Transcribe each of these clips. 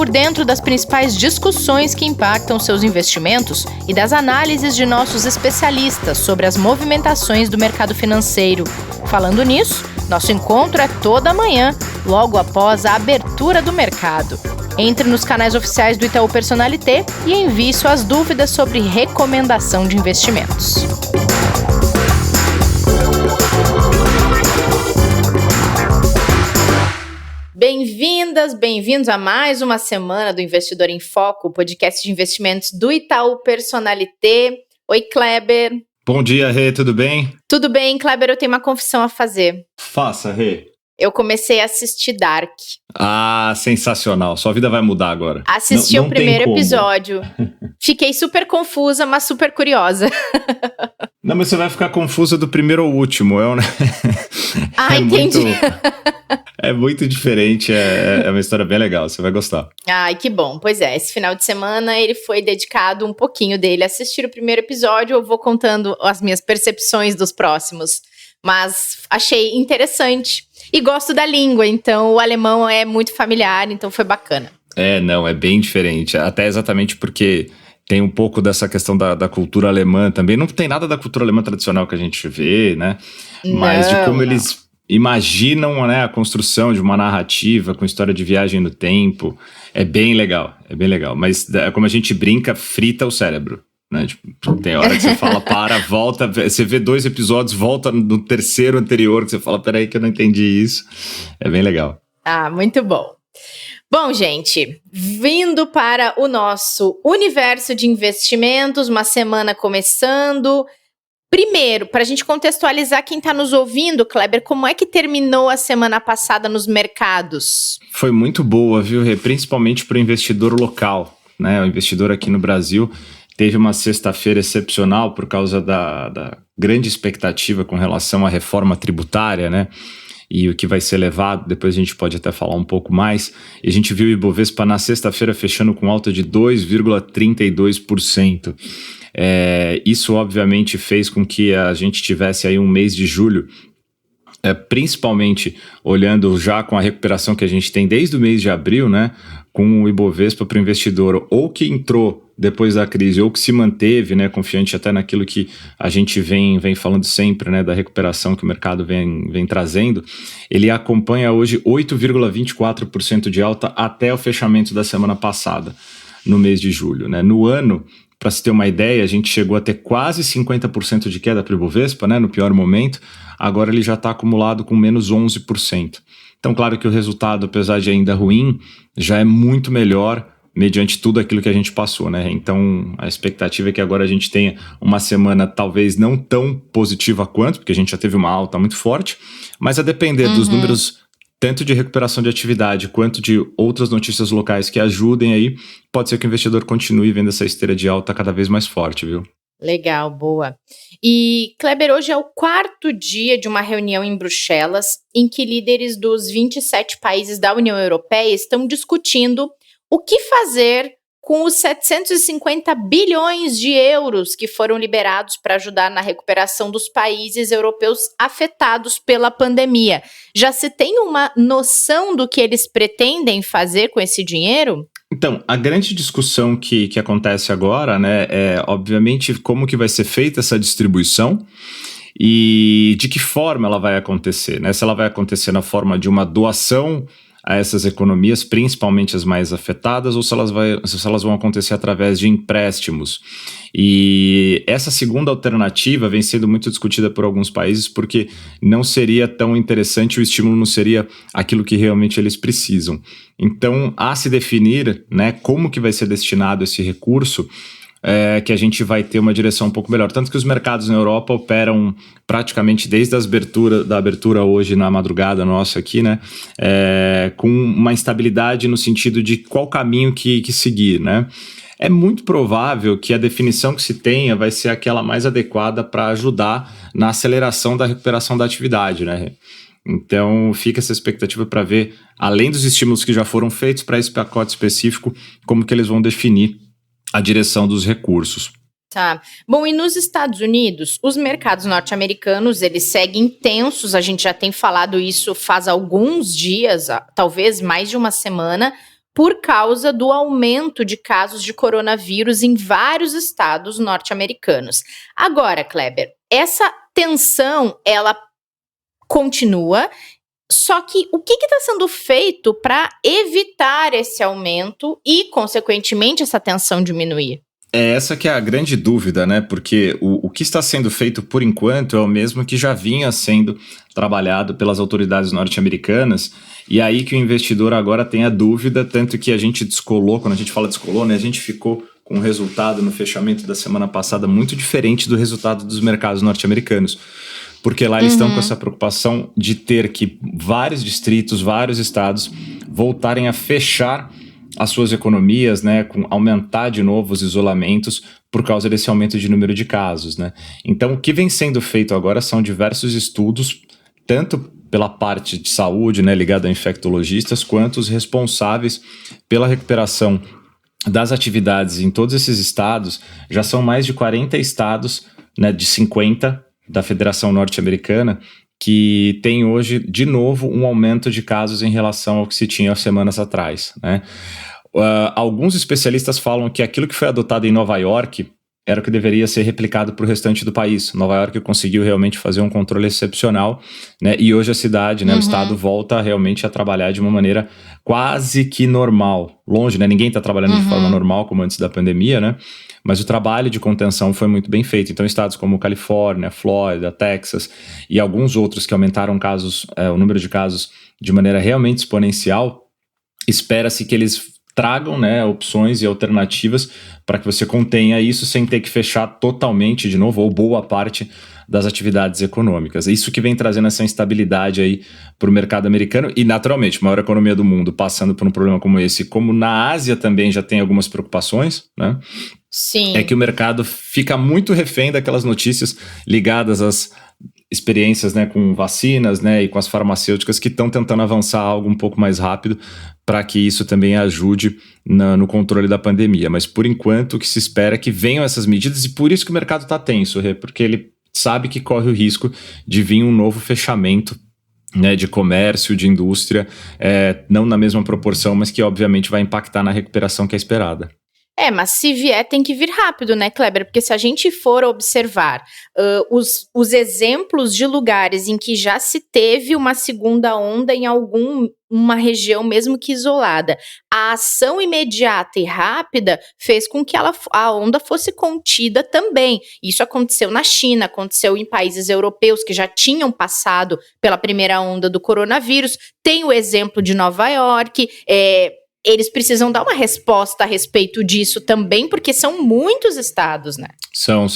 por dentro das principais discussões que impactam seus investimentos e das análises de nossos especialistas sobre as movimentações do mercado financeiro. Falando nisso, nosso encontro é toda manhã, logo após a abertura do mercado. Entre nos canais oficiais do Itaú Personalité e envie suas dúvidas sobre recomendação de investimentos. Bem-vindas, bem-vindos a mais uma semana do Investidor em Foco, podcast de investimentos do Itaú Personalité. Oi, Kleber. Bom dia, Rê, tudo bem? Tudo bem, Kleber, eu tenho uma confissão a fazer. Faça, Rê. Eu comecei a assistir Dark. Ah, sensacional. Sua vida vai mudar agora. Assisti o primeiro episódio. Fiquei super confusa, mas super curiosa. Não, mas você vai ficar confusa do primeiro ao último. Entendi. É muito diferente, é uma história bem legal, você vai gostar. Ai, que bom. Pois é, esse final de semana ele foi dedicado um pouquinho dele a assistir o primeiro episódio. Eu vou contando as minhas percepções dos próximos. Mas achei interessante. E gosto da língua, então o alemão é muito familiar, então foi bacana. É bem diferente. Até exatamente porque tem um pouco dessa questão da cultura alemã também. Não tem nada da cultura alemã tradicional que a gente vê, né? Mas de como eles imaginam, né, a construção de uma narrativa com história de viagem no tempo. É bem legal. Mas como a gente brinca, frita o cérebro. Né? Tipo, tem hora que você fala, volta, você vê 2 episódios, volta no terceiro anterior, que você fala, peraí que eu não entendi isso. É bem legal. Ah, muito bom. Bom, gente, vindo para o nosso universo de investimentos, uma semana começando. Primeiro, para a gente contextualizar quem está nos ouvindo, Kleber, como é que terminou a semana passada nos mercados? Foi muito boa, viu, Rê? Principalmente para o investidor local, né? O investidor aqui no Brasil teve uma sexta-feira excepcional por causa da grande expectativa com relação à reforma tributária, né? E o que vai ser levado, depois a gente pode até falar um pouco mais. E a gente viu o Ibovespa na sexta-feira fechando com alta de 2,32%. Isso obviamente fez com que a gente tivesse aí um mês de julho, principalmente olhando já com a recuperação que a gente tem desde o mês de abril, né? Com o Ibovespa para o investidor ou que entrou depois da crise ou que se manteve, né, confiante até naquilo que a gente vem falando sempre, né, da recuperação que o mercado vem trazendo, ele acompanha hoje 8,24% de alta até o fechamento da semana passada, no mês de julho, né? No ano, para se ter uma ideia, a gente chegou a ter quase 50% de queda para o Ibovespa, né, no pior momento. Agora ele já está acumulado com menos 11%. Então, claro que o resultado, apesar de ainda ruim, já é muito melhor mediante tudo aquilo que a gente passou, né? Então, a expectativa é que agora a gente tenha uma semana talvez não tão positiva quanto, porque a gente já teve uma alta muito forte, mas a depender dos números tanto de recuperação de atividade quanto de outras notícias locais que ajudem aí, pode ser que o investidor continue vendo essa esteira de alta cada vez mais forte, viu? Legal, boa. E, Kleber, hoje é o 4º dia de uma reunião em Bruxelas em que líderes dos 27 países da União Europeia estão discutindo o que fazer com os 750 bilhões de euros que foram liberados para ajudar na recuperação dos países europeus afetados pela pandemia. Já se tem uma noção do que eles pretendem fazer com esse dinheiro? Então, a grande discussão que acontece agora, né, é obviamente como que vai ser feita essa distribuição e de que forma ela vai acontecer, né? Se ela vai acontecer na forma de uma doação a essas economias, principalmente as mais afetadas, ou se elas vão acontecer através de empréstimos. E essa segunda alternativa vem sendo muito discutida por alguns países porque não seria tão interessante, o estímulo não seria aquilo que realmente eles precisam. Então, a se definir, né, como que vai ser destinado esse recurso, que a gente vai ter uma direção um pouco melhor. Tanto que os mercados na Europa operam praticamente desde da abertura hoje na madrugada nossa aqui, né? Com uma instabilidade no sentido de qual caminho que seguir, né? É muito provável que a definição que se tenha vai ser aquela mais adequada para ajudar na aceleração da recuperação da atividade, né? Então fica essa expectativa para ver, além dos estímulos que já foram feitos para esse pacote específico, como que eles vão definir a direção dos recursos. Tá. Bom, e nos Estados Unidos, os mercados norte-americanos, eles seguem tensos, a gente já tem falado isso faz alguns dias, talvez mais de uma semana, por causa do aumento de casos de coronavírus em vários estados norte-americanos. Agora, Kleber, essa tensão, ela continua, só que o que está sendo feito para evitar esse aumento e, consequentemente, essa tensão diminuir? É essa que é a grande dúvida, né? Porque o que está sendo feito por enquanto é o mesmo que já vinha sendo trabalhado pelas autoridades norte-americanas, e aí que o investidor agora tem a dúvida, tanto que a gente descolou, quando a gente fala descolou, né? A gente ficou com um resultado no fechamento da semana passada muito diferente do resultado dos mercados norte-americanos. Porque lá eles estão com essa preocupação de ter que vários distritos, vários estados voltarem a fechar as suas economias, né, aumentar de novo os isolamentos por causa desse aumento de número de casos, né? Então, o que vem sendo feito agora são diversos estudos, tanto pela parte de saúde, né, ligada a infectologistas, quanto os responsáveis pela recuperação das atividades em todos esses estados. Já são mais de 40 estados, né, de 50 da Federação Norte-Americana, que tem hoje, de novo, um aumento de casos em relação ao que se tinha semanas atrás, né? Alguns especialistas falam que aquilo que foi adotado em Nova York era o que deveria ser replicado para o restante do país. Nova York conseguiu realmente fazer um controle excepcional, né? E hoje a cidade, né, o estado volta realmente a trabalhar de uma maneira quase que normal. Longe, né? Ninguém está trabalhando de forma normal como antes da pandemia, né? Mas o trabalho de contenção foi muito bem feito. Então, estados como Califórnia, Flórida, Texas e alguns outros que aumentaram o número de casos de maneira realmente exponencial, espera-se que eles tragam, né, opções e alternativas para que você contenha isso sem ter que fechar totalmente de novo, ou boa parte das atividades econômicas. Isso que vem trazendo essa instabilidade aí para o mercado americano e, naturalmente, a maior economia do mundo passando por um problema como esse, como na Ásia também já tem algumas preocupações, né? Sim. É que o mercado fica muito refém daquelas notícias ligadas às experiências, né, com vacinas, né, e com as farmacêuticas que estão tentando avançar algo um pouco mais rápido para que isso também ajude no controle da pandemia. Mas, por enquanto, o que se espera é que venham essas medidas, e por isso que o mercado está tenso, porque ele sabe que corre o risco de vir um novo fechamento, né, de comércio, de indústria, não na mesma proporção, mas que obviamente vai impactar na recuperação que é esperada. Mas se vier tem que vir rápido, né, Kleber? Porque se a gente for observar os exemplos de lugares em que já se teve uma segunda onda em uma região mesmo que isolada, a ação imediata e rápida fez com que a onda fosse contida também. Isso aconteceu na China, aconteceu em países europeus que já tinham passado pela primeira onda do coronavírus. Tem o exemplo de Nova York, eles precisam dar uma resposta a respeito disso também, porque são muitos estados, né? São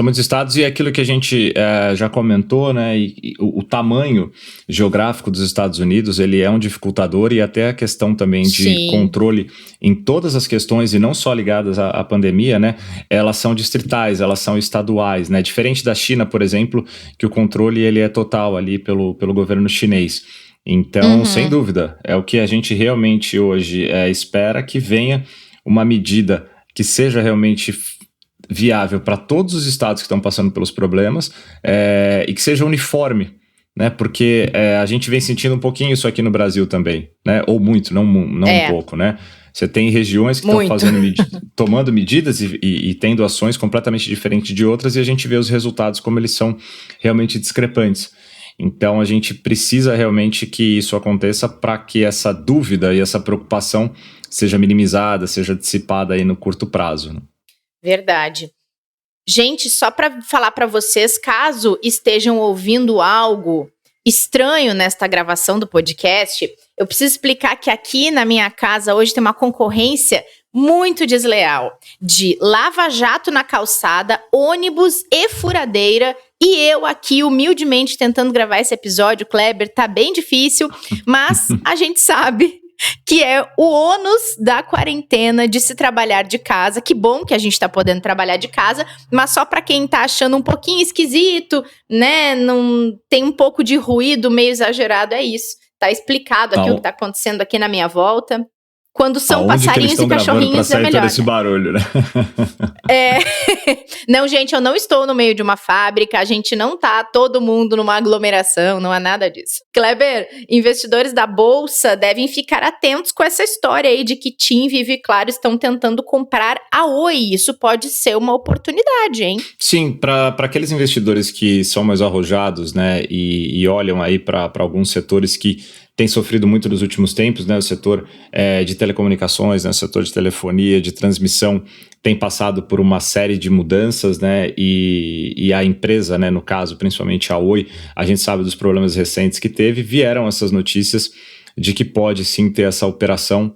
muitos estados, e é aquilo que a gente já comentou, né? E o tamanho geográfico dos Estados Unidos, ele é um dificultador, e até a questão também de controle em todas as questões, e não só ligadas à pandemia, né? Elas são distritais, elas são estaduais, né? Diferente da China, por exemplo, que o controle ele é total ali pelo governo chinês. Então, sem dúvida, é o que a gente realmente hoje espera, que venha uma medida que seja realmente viável para todos os estados que estão passando pelos problemas, e que seja uniforme, né? Porque a gente vem sentindo um pouquinho isso aqui no Brasil também, né? Ou muito, não um pouco, né? Você tem regiões que estão tomando medidas e tendo ações completamente diferentes de outras, e a gente vê os resultados como eles são realmente discrepantes. Então, a gente precisa realmente que isso aconteça para que essa dúvida e essa preocupação seja minimizada, seja dissipada aí no curto prazo, né? Verdade. Gente, só para falar para vocês, caso estejam ouvindo algo estranho nesta gravação do podcast, eu preciso explicar que aqui na minha casa hoje tem uma concorrência muito desleal de lava-jato na calçada, ônibus e furadeira. E eu aqui, humildemente, tentando gravar esse episódio, Kleber, tá bem difícil, mas a gente sabe que é o ônus da quarentena de se trabalhar de casa. Que bom que a gente tá podendo trabalhar de casa, mas só para quem tá achando um pouquinho esquisito, né, não tem um pouco de ruído meio exagerado, é isso. Tá explicado aqui o que tá acontecendo aqui na minha volta. Quando são Aonde que eles passarinhos estão e gravando pra cachorrinhos é sair todo melhor. esse barulho, né? É. Não, gente, eu não estou no meio de uma fábrica, a gente não tá todo mundo numa aglomeração, não há nada disso. Kleber, investidores da Bolsa devem ficar atentos com essa história aí de que TIM, Vivo e Claro estão tentando comprar a Oi. Isso pode ser uma oportunidade, hein? Sim, para aqueles investidores que são mais arrojados, né, e olham aí para alguns setores que têm sofrido muito nos últimos tempos, né, o setor de telecomunicações, né, o setor de telefonia, de transmissão, tem passado por uma série de mudanças, né, e a empresa, né, no caso, principalmente a Oi, a gente sabe dos problemas recentes que teve, vieram essas notícias de que pode sim ter essa operação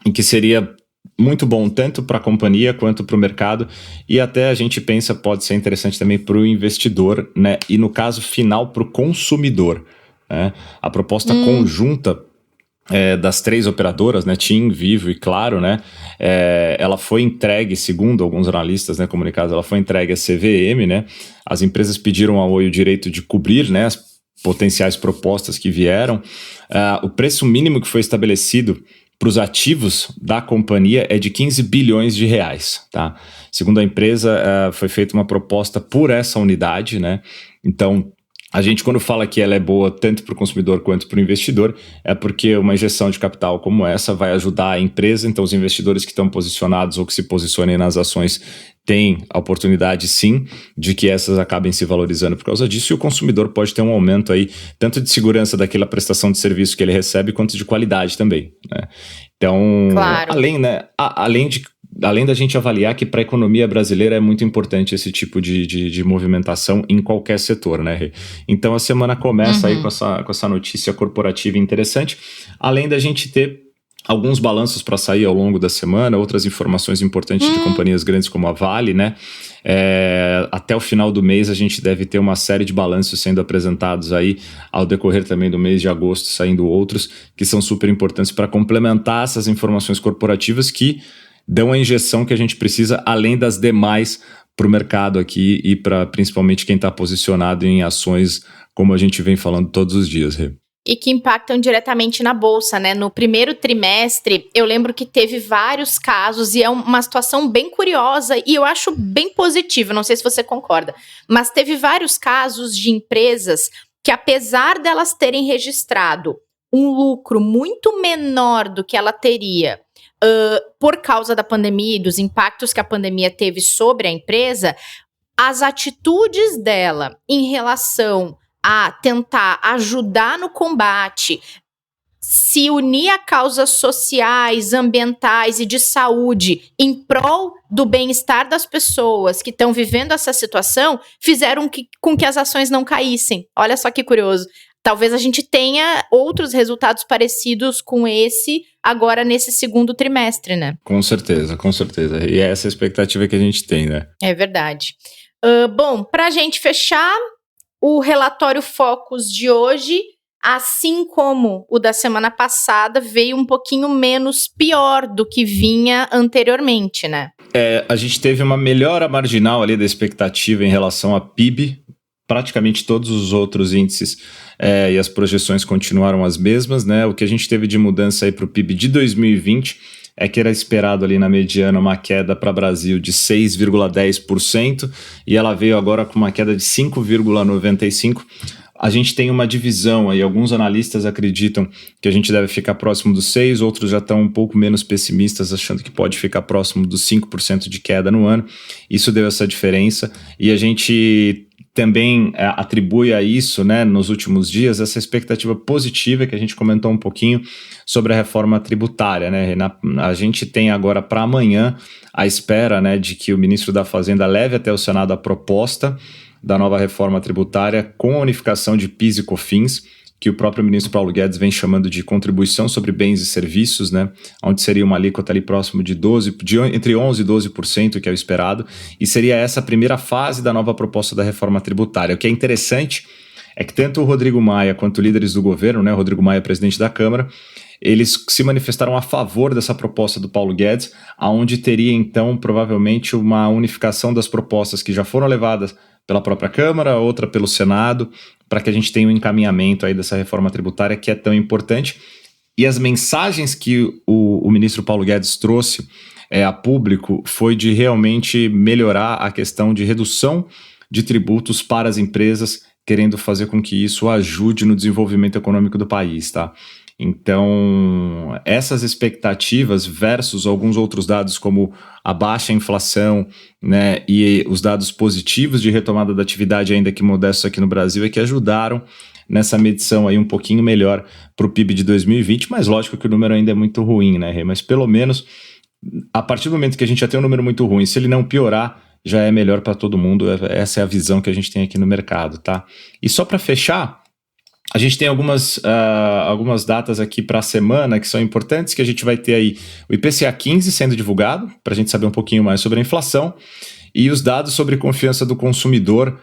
em que seria muito bom tanto para a companhia quanto para o mercado, e até a gente pensa pode ser interessante também para o investidor, né? E no caso final para o consumidor, né? A proposta conjunta das três operadoras, né, TIM, Vivo e Claro, né, ela foi entregue, segundo alguns analistas, né, comunicados, ela foi entregue à CVM, né, as empresas pediram ao Oi o direito de cobrir, né, as potenciais propostas que vieram, o preço mínimo que foi estabelecido para os ativos da companhia é de 15 bilhões de reais, tá? Segundo a empresa, foi feita uma proposta por essa unidade, né? Então, a gente quando fala que ela é boa tanto para o consumidor quanto para o investidor, é porque uma injeção de capital como essa vai ajudar a empresa, então os investidores que estão posicionados ou que se posicionem nas ações têm a oportunidade sim de que essas acabem se valorizando por causa disso, e o consumidor pode ter um aumento aí, tanto de segurança daquela prestação de serviço que ele recebe, quanto de qualidade também, né? Então, Claro. além da gente avaliar que para a economia brasileira é muito importante esse tipo de movimentação em qualquer setor, né, Rê? Então a semana começa aí com essa notícia corporativa interessante, além da gente ter alguns balanços para sair ao longo da semana, outras informações importantes de companhias grandes como a Vale, né? Até o final do mês a gente deve ter uma série de balanços sendo apresentados aí, ao decorrer também do mês de agosto, saindo outros, que são super importantes para complementar essas informações corporativas que dão a injeção que a gente precisa, além das demais para o mercado aqui e para principalmente quem está posicionado em ações, como a gente vem falando todos os dias, Rê. E que impactam diretamente na Bolsa, né? No primeiro trimestre, eu lembro que teve vários casos e é uma situação bem curiosa e eu acho bem positiva, não sei se você concorda, mas teve vários casos de empresas que, apesar delas terem registrado um lucro muito menor do que ela teria por causa da pandemia e dos impactos que a pandemia teve sobre a empresa, as atitudes dela em relação a tentar ajudar no combate, se unir a causas sociais, ambientais e de saúde em prol do bem-estar das pessoas que estão vivendo essa situação, fizeram com que as ações não caíssem. Olha só que curioso. Talvez a gente tenha outros resultados parecidos com esse agora nesse segundo trimestre, né? Com certeza, com certeza. E é essa a expectativa que a gente tem, né? É verdade. Bom, pra gente fechar, o relatório Focus de hoje, assim como o da semana passada, veio um pouquinho menos pior do que vinha anteriormente, né? A gente teve uma melhora marginal ali da expectativa em relação a PIB. Praticamente todos os outros índices e as projeções continuaram as mesmas, né? O que a gente teve de mudança aí para o PIB de 2020 é que era esperado ali na mediana uma queda para o Brasil de 6,10% e ela veio agora com uma queda de 5,95%. A gente tem uma divisão aí, alguns analistas acreditam que a gente deve ficar próximo dos 6%, outros já estão um pouco menos pessimistas, achando que pode ficar próximo dos 5% de queda no ano. Isso deu essa diferença e a gente também atribui a isso, né, nos últimos dias, essa expectativa positiva que a gente comentou um pouquinho sobre a reforma tributária, né? A gente tem agora para amanhã a espera, né, de que o ministro da Fazenda leve até o Senado a proposta da nova reforma tributária com a unificação de PIS e COFINS, que o próprio ministro Paulo Guedes vem chamando de contribuição sobre bens e serviços, né, onde seria uma alíquota ali próximo de entre 11% e 12%, que é o esperado, e seria essa a primeira fase da nova proposta da reforma tributária. O que é interessante é que tanto o Rodrigo Maia quanto líderes do governo, né, Rodrigo Maia, presidente da Câmara, eles se manifestaram a favor dessa proposta do Paulo Guedes, onde teria então provavelmente uma unificação das propostas que já foram levadas pela própria Câmara, outra pelo Senado, para que a gente tenha um encaminhamento aí dessa reforma tributária que é tão importante. E as mensagens que o ministro Paulo Guedes trouxe a público foi de realmente melhorar a questão de redução de tributos para as empresas, querendo fazer com que isso ajude no desenvolvimento econômico do país, tá? Então, essas expectativas versus alguns outros dados como a baixa inflação, né, e os dados positivos de retomada da atividade, ainda que modestos aqui no Brasil, é que ajudaram nessa medição aí um pouquinho melhor para o PIB de 2020, mas lógico que o número ainda é muito ruim, né, Rê? Mas pelo menos a partir do momento que a gente já tem um número muito ruim, se ele não piorar, já é melhor para todo mundo. Essa é a visão que a gente tem aqui no mercado, tá? E só para fechar, a gente tem algumas datas aqui para a semana que são importantes, que a gente vai ter aí o IPCA 15 sendo divulgado, para a gente saber um pouquinho mais sobre a inflação, e os dados sobre confiança do consumidor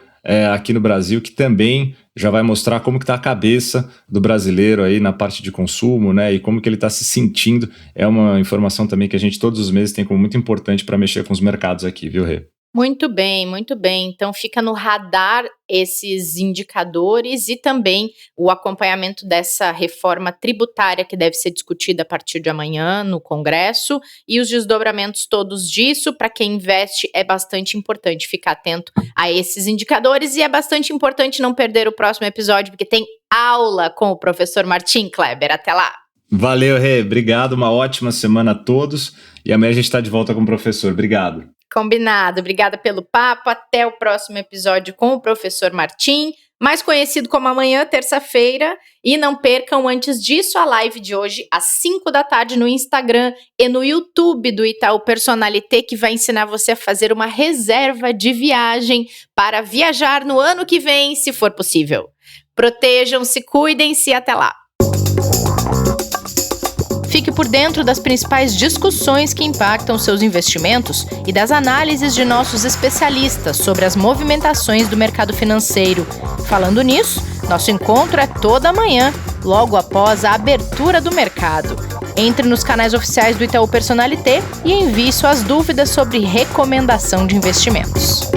aqui no Brasil, que também já vai mostrar como que está a cabeça do brasileiro aí na parte de consumo, né, e como que ele está se sentindo. É uma informação também que a gente todos os meses tem como muito importante para mexer com os mercados aqui, viu, Rê? Muito bem, muito bem. Então fica no radar esses indicadores e também o acompanhamento dessa reforma tributária que deve ser discutida a partir de amanhã no Congresso e os desdobramentos todos disso. Para quem investe é bastante importante ficar atento a esses indicadores e é bastante importante não perder o próximo episódio porque tem aula com o professor Martim Kleber. Até lá! Valeu, Rê. Obrigado, uma ótima semana a todos e amanhã a gente está de volta com o professor. Obrigado. Combinado, obrigada pelo papo, até o próximo episódio com o professor Martim, mais conhecido como amanhã, terça-feira, e não percam antes disso a live de hoje às 5 da tarde no Instagram e no YouTube do Itaú Personalité, que vai ensinar você a fazer uma reserva de viagem para viajar no ano que vem, se for possível. Protejam-se, cuidem-se e até lá! Fique por dentro das principais discussões que impactam seus investimentos e das análises de nossos especialistas sobre as movimentações do mercado financeiro. Falando nisso, nosso encontro é toda manhã, logo após a abertura do mercado. Entre nos canais oficiais do Itaú Personalité e envie suas dúvidas sobre recomendação de investimentos.